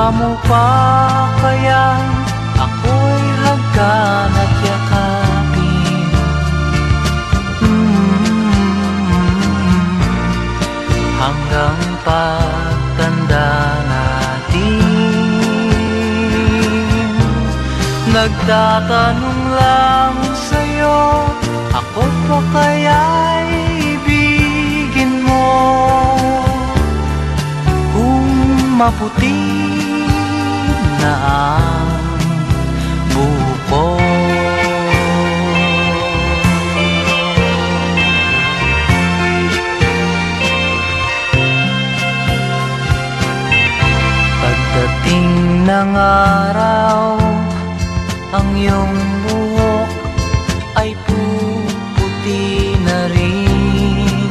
mo pa kaya ako'y hagkan at yakapin? Hanggang pagtanda natin, nagtatanong lang sa'yo, ako pa kaya'y ibigin mo? Kung maputi na ang buko, pagdating ng araw, ang iyong buhok ay puputi na rin.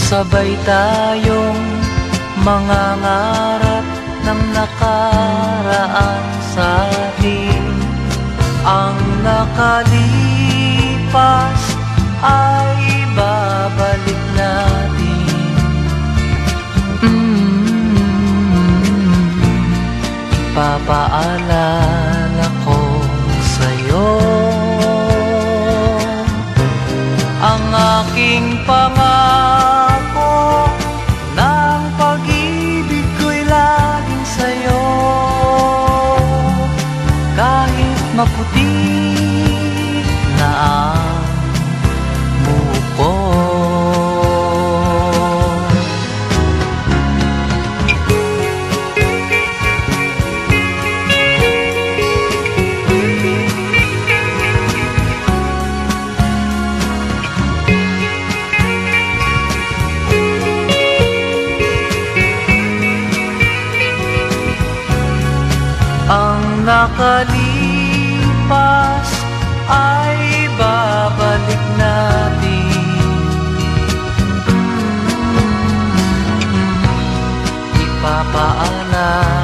Sabay tayong mangangarap ng nakaraan sa atin. Ang nakalipas ay babalik natin. Ipapaalala ko sa'yo ang aking pangako, ng pag-ibig ko'y laging sa'yo. Kahit maputi na ang buko. Ang nakalipas ay babalik natin. Ipapaalala